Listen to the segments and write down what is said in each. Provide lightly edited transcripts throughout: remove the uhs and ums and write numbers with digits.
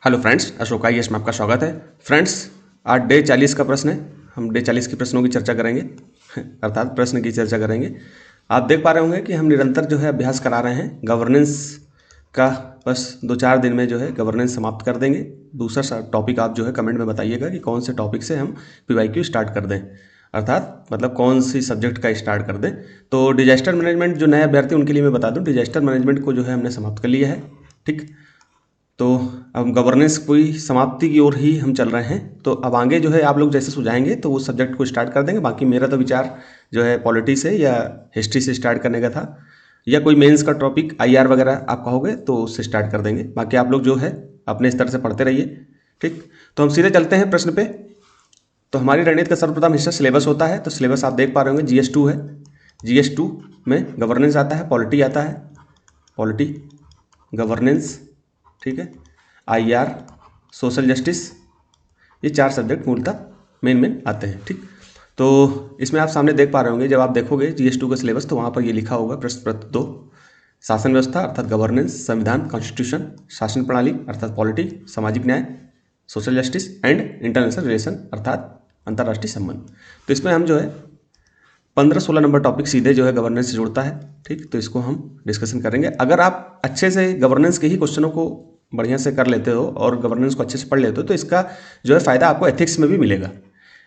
Hello friends, Ashok IAS में आपका स्वागत है। फ्रेंड्स, आज डे 40 का प्रश्न है। हम डे 40 के प्रश्नों की चर्चा करेंगे अर्थात प्रश्न की चर्चा करेंगे। आप देख पा रहे होंगे कि हम निरंतर जो है अभ्यास करा रहे हैं गवर्नेंस का। बस 2-4 दिन में जो है गवर्नेंस समाप्त कर देंगे। दूसरा टॉपिक आप जो है कमेंट में बताइएगा कि कौन से टॉपिक से हम पीवाईक्यू स्टार्ट कर दें, अर्थात मतलब कौन सी सब्जेक्ट का स्टार्ट कर दें। तो डिजास्टर मैनेजमेंट जो नए अभ्यर्थी उनके लिए मैं बता दूं, डिजास्टर मैनेजमेंट को जो है हमने समाप्त कर लिया है। ठीक, तो अब गवर्नेंस कोई समाप्ति की ओर ही हम चल रहे हैं। तो अब आगे जो है आप लोग जैसे सुझाएंगे तो उस सब्जेक्ट को स्टार्ट कर देंगे। बाकी मेरा तो विचार जो है पॉलिटी से या हिस्ट्री से स्टार्ट करने का था, या कोई मेंस का टॉपिक आईआर वगैरह आप कहोगे तो उससे स्टार्ट कर देंगे। बाकी आप लोग जो है अपने स्तर से पढ़ते रहिए। ठीक, तो हम सीधे चलते हैं प्रश्न पे। तो हमारी रणनीति का सर्वप्रथम हिस्सा सिलेबस होता है। तो सिलेबस आप देख पा रहे होंगे GS2 है। GS2 में गवर्नेंस आता है, पॉलिटी आता है, पॉलिटी, गवर्नेंस, ठीक है, आईआर, सोशल जस्टिस, ये 4 सब्जेक्ट मूलतः मेन आते हैं। ठीक, तो इसमें आप सामने देख पा रहे होंगे, जब आप देखोगे GS2 का सिलेबस तो वहाँ पर ये लिखा होगा प्रश्न पत्र 2, शासन व्यवस्था अर्थात गवर्नेंस, संविधान कॉन्स्टिट्यूशन, शासन प्रणाली अर्थात पॉलिटी, सामाजिक न्याय, social justice and international relation अर्थात अंतर्राष्ट्रीय संबंध। तो इसमें हम जो है 15-16 नंबर टॉपिक सीधे जो है गवर्नेंस से जुड़ता है। ठीक, तो इसको हम डिस्कशन करेंगे। अगर आप अच्छे से गवर्नेंस के ही क्वेश्चनों को बढ़िया से कर लेते हो और गवर्नेंस को अच्छे से पढ़ लेते हो तो इसका जो है फ़ायदा आपको एथिक्स में भी मिलेगा।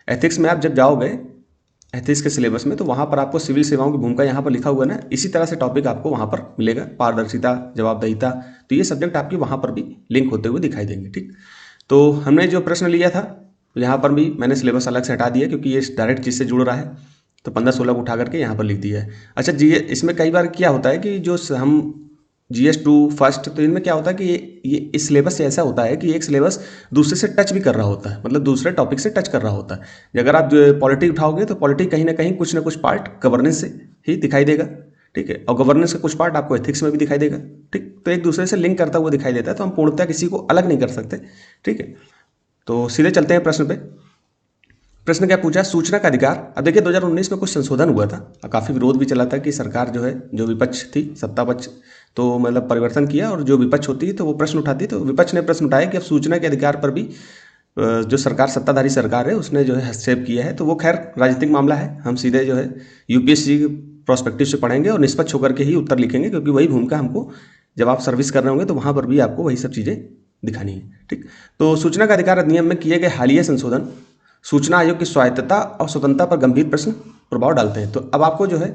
एथिक्स में आप जब जाओगे एथिक्स के सिलेबस में तो वहाँ पर आपको सिविल सेवाओं की भूमिका यहाँ पर लिखा हुआ है ना, इसी तरह से टॉपिक आपको वहाँ पर मिलेगा, पारदर्शिता, जवाबदेहिता। तो ये सब्जेक्ट आपके वहाँ पर भी लिंक होते हुए दिखाई देंगे। ठीक, तो हमने जो प्रश्न लिया था यहाँ पर भी मैंने सिलेबस अलग से हटा दिया क्योंकि ये डायरेक्ट चीज़ से जुड़ रहा है। तो 15-16 को उठा करके यहाँ पर लिख दिया है। अच्छा जी, इसमें कई बार क्या होता है कि जो हम GS2 फर्स्ट, तो इनमें क्या होता है कि ये इस सिलेबस से ऐसा होता है कि एक सिलेबस दूसरे से टच भी कर रहा होता है, मतलब दूसरे टॉपिक से टच कर रहा होता है। अगर आप जो पॉलिटी उठाओगे तो पॉलिटी कहीं ना कुछ पार्ट गवर्नेंस से ही दिखाई देगा। ठीक है, और गवर्नेंस का कुछ पार्ट आपको एथिक्स में भी दिखाई देगा। ठीक, तो एक दूसरे से लिंक करता हुआ दिखाई देता है। तो हम पूर्णतः किसी को अलग नहीं कर सकते। ठीक है, तो सीधे चलते हैं प्रश्न पे। प्रश्न क्या पूछा, सूचना का अधिकार। अब देखिए 2019 में कुछ संशोधन हुआ था और काफ़ी विरोध भी चला था कि सरकार जो है, जो विपक्ष थी, सत्ता पक्ष तो मतलब परिवर्तन किया और जो विपक्ष होती है तो वो प्रश्न उठाती है। तो विपक्ष ने प्रश्न उठाया कि अब सूचना के अधिकार पर भी जो सरकार, सत्ताधारी सरकार है, उसने जो है हस्तक्षेप किया है। तो वो खैर राजनीतिक मामला है। हम सीधे जो है UPSC प्रोस्पेक्टिव से पढ़ेंगे और निष्पक्ष होकर के ही उत्तर लिखेंगे, क्योंकि वही भूमिका हमको जब आप सर्विस कर रहे होंगे तो वहाँ पर भी आपको वही सब चीज़ें दिखानी है। ठीक, तो सूचना का अधिकार अधिनियम में किए गए हालिया संशोधन सूचना आयोग की स्वायत्तता और स्वतंत्रता पर गंभीर प्रश्न प्रभाव डालते हैं। तो अब आपको जो है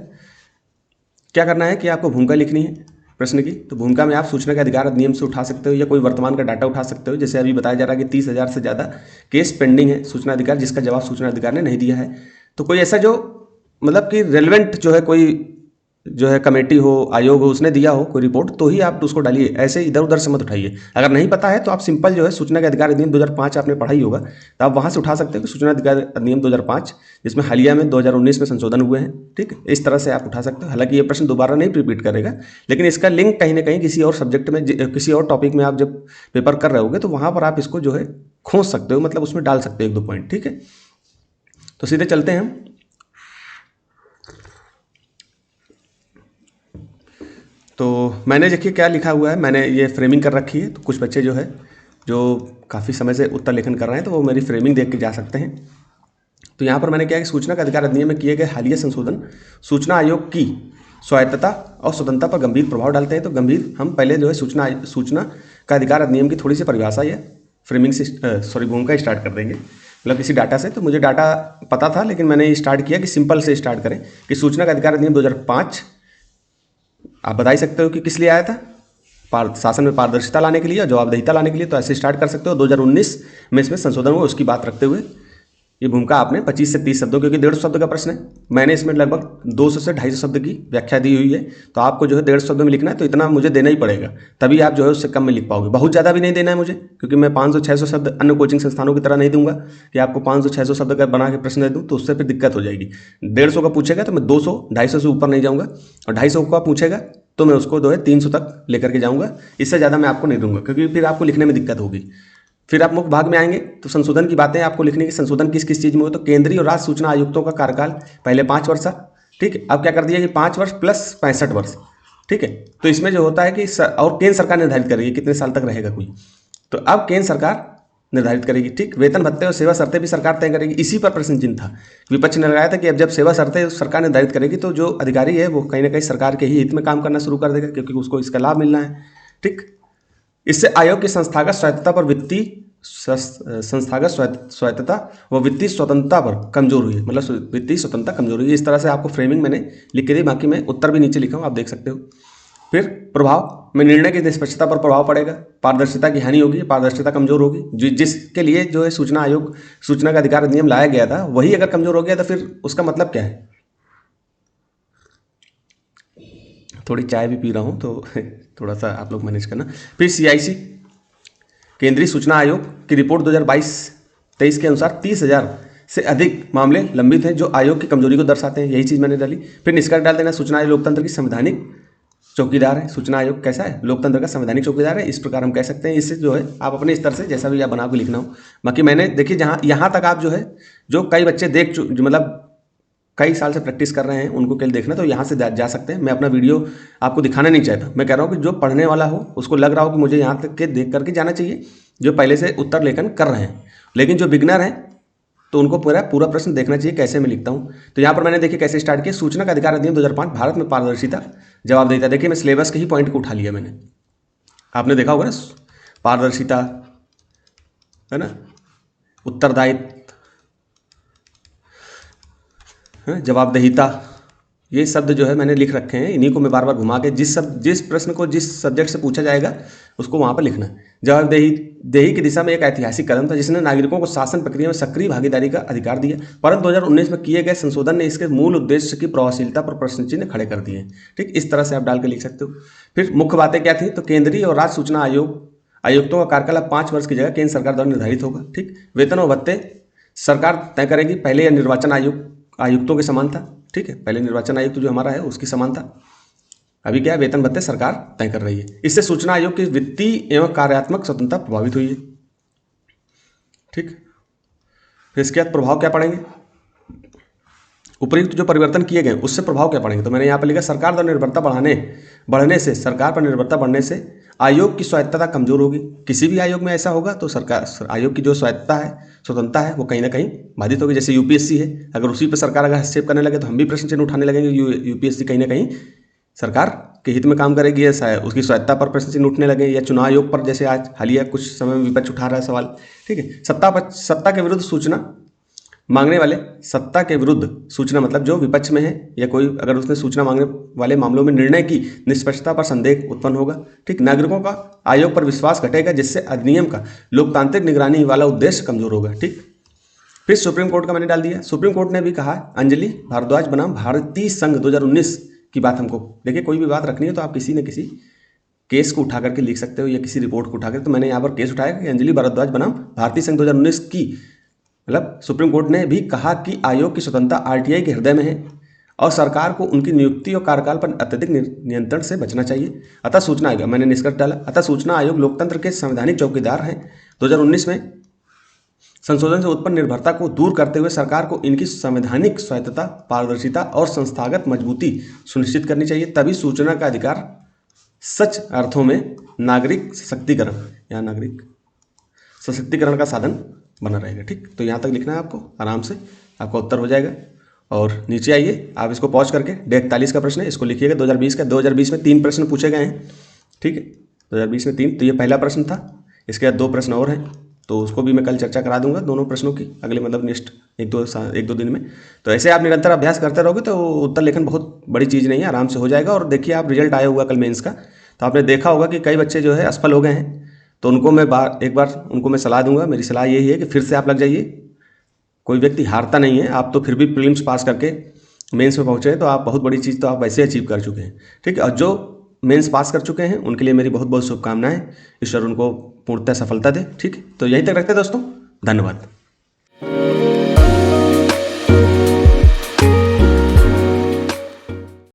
क्या करना है कि आपको भूमिका लिखनी है प्रश्न की। तो भूमिका में आप सूचना के अधिकार अधिनियम से उठा सकते हो या कोई वर्तमान का डाटा उठा सकते हो। जैसे अभी बताया जा रहा है कि 30,000 से ज़्यादा केस पेंडिंग है सूचना अधिकार, जिसका जवाब सूचना अधिकार ने नहीं दिया है। तो कोई ऐसा जो मतलब कि रेलिवेंट जो है, कोई जो है कमेटी हो, आयोग हो, उसने दिया हो कोई रिपोर्ट, तो ही आप उसको डालिए। ऐसे इधर उधर से मत उठाइए। अगर नहीं पता है तो आप सिंपल जो है सूचना के अधिकार अधिनियम 2005 आपने पढ़ा ही होगा, तो आप वहाँ से उठा सकते हो कि सूचना अधिकार अधिनियम 2005, जिसमें हालिया में 2019 में संशोधन हुए हैं। ठीक, इस तरह से आप उठा सकते हो। हालांकि ये प्रश्न दोबारा नहीं रिपीट करेगा, लेकिन इसका लिंक कहीं ना कहीं किसी और सब्जेक्ट में, किसी और टॉपिक में आप जब पेपर कर रहे होगे तो वहाँ पर आप इसको जो है खोज सकते हो, मतलब उसमें डाल सकते हो 1-2 पॉइंट। ठीक है, तो सीधे चलते हैं हम। तो मैंने देखिए क्या लिखा हुआ है, मैंने ये फ्रेमिंग कर रखी है। तो कुछ बच्चे जो है जो काफ़ी समय से उत्तर लेखन कर रहे हैं तो वो मेरी फ्रेमिंग देख के जा सकते हैं। तो यहाँ पर मैंने क्या है कि सूचना का अधिकार अधिनियम में किए गए हालिया संशोधन सूचना आयोग की स्वायत्तता और स्वतंत्रता पर गंभीर प्रभाव डालते हैं। तो गंभीर, हम पहले जो है सूचना का अधिकार अधिनियम की थोड़ी सी परिभाषा या फ्रेमिंग से भूमिका स्टार्ट कर देंगे, मतलब किसी डाटा से। तो मुझे डाटा पता था, लेकिन मैंने स्टार्ट किया कि सिंपल से स्टार्ट करें कि सूचना का अधिकार अधिनियम 2005 आप बता ही सकते हो कि किस लिए आया था, शासन में पारदर्शिता लाने के लिए और जवाबदेहिता लाने के लिए। तो ऐसे स्टार्ट कर सकते हो। 2019 में इसमें संशोधन हुआ, उसकी बात रखते हुए ये भूमिका आपने 25 से 30 शब्दों, क्योंकि 150 शब्द का प्रश्न है, मैंने इसमें लगभग 200 से 250 शब्द की व्याख्या दी हुई है। तो आपको जो है 150 शब्द में लिखना है, तो इतना मुझे देना ही पड़ेगा, तभी आप जो है उससे कम में लिख पाओगे। बहुत ज़्यादा भी नहीं देना है मुझे, क्योंकि मैं 500-600 शब्द अन्य कोचिंग संस्थानों की तरह नहीं दूंगा कि आपको 500-600 शब्द का बना के प्रश्न दे दूँ, तो उससे फिर दिक्कत हो जाएगी। 150 का पूछेगा तो मैं 200-250 से ऊपर नहीं जाऊँगा, और 250 का पूछेगा तो मैं उसको जो है 300 तक लेकर के जाऊँगा। इससे ज़्यादा मैं आपको नहीं दूंगा, क्योंकि फिर आपको लिखने में दिक्कत होगी। फिर आप मुख्य भाग में आएंगे तो संशोधन की बातें आपको लिखने की, संशोधन किस किस चीज़ में हो। तो केंद्रीय और राज्य सूचना आयुक्तों का कार्यकाल पहले 5 वर्ष था। ठीक है, अब क्या कर दिया कि 5 वर्ष प्लस 65 वर्ष। ठीक है, तो इसमें जो होता है कि और केंद्र सरकार निर्धारित करेगी कितने साल तक रहेगा कोई। तो अब केंद्र सरकार निर्धारित करेगी। ठीक, वेतन भत्ते और सेवा शर्तें भी सरकार तय करेगी। इसी पर प्रश्न चिन्ह था। विपक्ष ने लगाया था कि अब जब सेवा शर्तें सरकार निर्धारित करेगी तो जो अधिकारी है वो कहीं ना कहीं सरकार के ही हित में काम करना शुरू कर देगा, क्योंकि उसको इसका लाभ मिलना है। ठीक, इससे आयोग की संस्थागत स्वायत्तता पर वित्तीय संस्थागत स्वायत्तता व वित्तीय स्वतंत्रता पर कमजोर हुई है, मतलब वित्तीय स्वतंत्रता कमजोर हुई है। इस तरह से आपको फ्रेमिंग मैंने लिख के दी, बाकी मैं उत्तर भी नीचे लिखा हूँ, आप देख सकते हो। फिर प्रभाव में निर्णय की निष्पक्षता पर प्रभाव पड़ेगा, पारदर्शिता की हानि होगी, पारदर्शिता कमजोर होगी। जिसके लिए जो है सूचना आयोग, सूचना का अधिकार अधिनियम लाया गया था, वही अगर कमजोर हो गया तो फिर उसका मतलब क्या है। थोड़ी चाय भी पी रहा हूँ तो थोड़ा सा आप लोग मैनेज करना। फिर CIC केंद्रीय सूचना आयोग की रिपोर्ट 2022-23 के अनुसार 30,000 से अधिक मामले लंबित हैं जो आयोग की कमजोरी को दर्शाते हैं। यही चीज़ मैंने डाली। फिर निष्कर्ष डाल देना, सूचना आयोग लोकतंत्र की संवैधानिक चौकीदार है। सूचना आयोग कैसा है, लोकतंत्र का संवैधानिक चौकीदार है, इस प्रकार हम कह सकते हैं। इससे जो है आप अपने स्तर से जैसा भी आप बना के लिखना हो। बाकी मैंने देखिए यहाँ तक आप जो है, जो कई बच्चे मतलब कई साल से प्रैक्टिस कर रहे हैं उनको केवल देखना, तो यहाँ से जा सकते हैं। मैं अपना वीडियो आपको दिखाना नहीं चाहता। मैं कह रहा हूँ कि जो पढ़ने वाला हो उसको लग रहा हो कि मुझे यहाँ तक के देख करके जाना चाहिए, जो पहले से उत्तर लेखन कर रहे हैं। लेकिन जो बिगनर हैं तो उनको पूरा प्रश्न देखना चाहिए कैसे मैं लिखता हूँ। तो यहाँ पर मैंने देखिए कैसे स्टार्ट किया। सूचना का अधिकार अधिनियम 2005, भारत में पारदर्शिता जवाबदेहिता। देखिए मैं सिलेबस के ही पॉइंट को उठा लिया मैंने, आपने देखा होगा ना, पारदर्शिता है ना, उत्तरदायित्व, जवाबदेहिता, ये शब्द जो है मैंने लिख रखे हैं। इन्हीं को मैं बार बार घुमा के जिस प्रश्न को जिस सब्जेक्ट से पूछा जाएगा उसको वहाँ पर लिखना है। जवाबदेही की दिशा में एक ऐतिहासिक कदम था जिसने नागरिकों को शासन प्रक्रिया में सक्रिय भागीदारी का अधिकार दिया, परंतु 2019 में किए गए संशोधन ने इसके मूल उद्देश्य की प्रभावशीलता पर प्रश्न चिन्ह खड़े कर दिए। ठीक, इस तरह से आप डाल के लिख सकते हो। फिर मुख्य बातें क्या थी, तो केंद्रीय और राज्य सूचना आयुक्तों का कार्यकाल 5 वर्ष की जगह केंद्र सरकार द्वारा निर्धारित होगा। ठीक, वेतन और भत्ते सरकार तय करेगी। पहले यह निर्वाचन आयुक्तों के समान था। ठीक है, पहले निर्वाचन आयुक्त जो हमारा है उसकी समान था। अभी क्या है, वेतन भत्ते सरकार तय कर रही है। इससे सूचना आयोग की वित्तीय एवं कार्यात्मक स्वतंत्रता प्रभावित हुई है। ठीक, फिर इसके बाद प्रभाव क्या पड़ेंगे, उपयुक्त जो परिवर्तन किए गए उससे प्रभाव क्या पड़ेंगे। तो मैंने यहाँ पर लिखा, सरकार द्वारा निर्भरता बढ़ने से, सरकार पर निर्भरता बढ़ने से आयोग की स्वायत्तता कमजोर होगी। किसी भी आयोग में ऐसा होगा तो सरकार आयोग की जो स्वायत्तता है, स्वतंत्रता है, वो कहीं ना कहीं बाधित होगी। जैसे UPSC है, अगर उसी पर सरकार अगर हस्तक्षेप करने लगे तो हम भी प्रश्न चिन्ह उठाने लगेंगे। UPSC कहीं ना कहीं सरकार के हित में काम करेगी, या उसकी स्वायत्तता पर प्रश्न चिन्ह उठने लगे, या चुनाव आयोग पर जैसे आज हालिया कुछ समय में विपक्ष उठा रहा है सवाल। ठीक है, सत्ता के विरुद्ध सूचना मांगने वाले, सत्ता के विरुद्ध सूचना मतलब जो विपक्ष में है या कोई अगर उसने सूचना मांगने वाले मामलों में निर्णय की निष्पक्षता पर संदेह उत्पन्न होगा। ठीक, नागरिकों का आयोग पर विश्वास घटेगा जिससे अधिनियम का लोकतांत्रिक निगरानी वाला उद्देश्य कमजोर होगा। ठीक, फिर सुप्रीम कोर्ट का मैंने डाल दिया। सुप्रीम कोर्ट ने भी कहा, अंजलि भारद्वाज बनाम भारतीय संघ 2019 की बात हमको, देखिए कोई भी बात रखनी है तो आप किसी न किसी केस को उठा करके लिख सकते हो या किसी रिपोर्ट को उठाकर। तो मैंने यहाँ पर केस उठाया कि अंजलि भारद्वाज बनाम भारतीय संघ 2019 की, मतलब सुप्रीम कोर्ट ने भी कहा कि आयोग की स्वतंत्रता RTI के हृदय में है और सरकार को उनकी नियुक्ति और कार्यकाल पर अत्यधिक नियंत्रण से बचना चाहिए। अतः सूचना आयोग, मैंने निष्कर्ष डाला, अतः सूचना आयोग लोकतंत्र के संवैधानिक चौकीदार हैं। 2019 में संशोधन से उत्पन्न निर्भरता को दूर करते हुए सरकार को इनकी संवैधानिक स्वायत्तता, पारदर्शिता और संस्थागत मजबूती सुनिश्चित करनी चाहिए। तभी सूचना का अधिकार सच अर्थों में नागरिक सशक्तिकरण या नागरिक सशक्तिकरण का साधन बना रहेगा। ठीक, तो यहाँ तक लिखना है आपको, आराम से आपका उत्तर हो जाएगा। और नीचे आइए, आप इसको पॉज करके 41 का प्रश्न है, इसको लिखिएगा। 2020 का, 2020 में 3 प्रश्न पूछे गए हैं। ठीक है, 2020 में 3, तो ये पहला प्रश्न था। इसके बाद 2 प्रश्न और हैं, तो उसको भी मैं कल चर्चा करा दूंगा, दोनों प्रश्नों की, अगले मतलब नेक्स्ट एक दो दिन में। तो ऐसे आप निरंतर अभ्यास करते रहोगे तो उत्तर लेखन बहुत बड़ी चीज़ नहीं है, आराम से हो जाएगा। और देखिए आप रिजल्ट आया हुआ कल मेंस का, तो आपने देखा होगा कि कई बच्चे जो है असफल हो गए हैं। तो उनको मैं एक बार उनको मैं सलाह दूंगा। मेरी सलाह यही है कि फिर से आप लग जाइए। कोई व्यक्ति हारता नहीं है। आप तो फिर भी प्रीलिम्स पास करके मेंस में पहुँचे, तो आप बहुत बड़ी चीज़ तो आप वैसे अचीव कर चुके हैं। ठीक है, और जो मेंस पास कर चुके हैं उनके लिए मेरी बहुत बहुत शुभकामनाएं। ईश्वर उनको पूर्णतः सफलता दे। ठीक है, तो यहीं तक रखते हैं दोस्तों, धन्यवाद।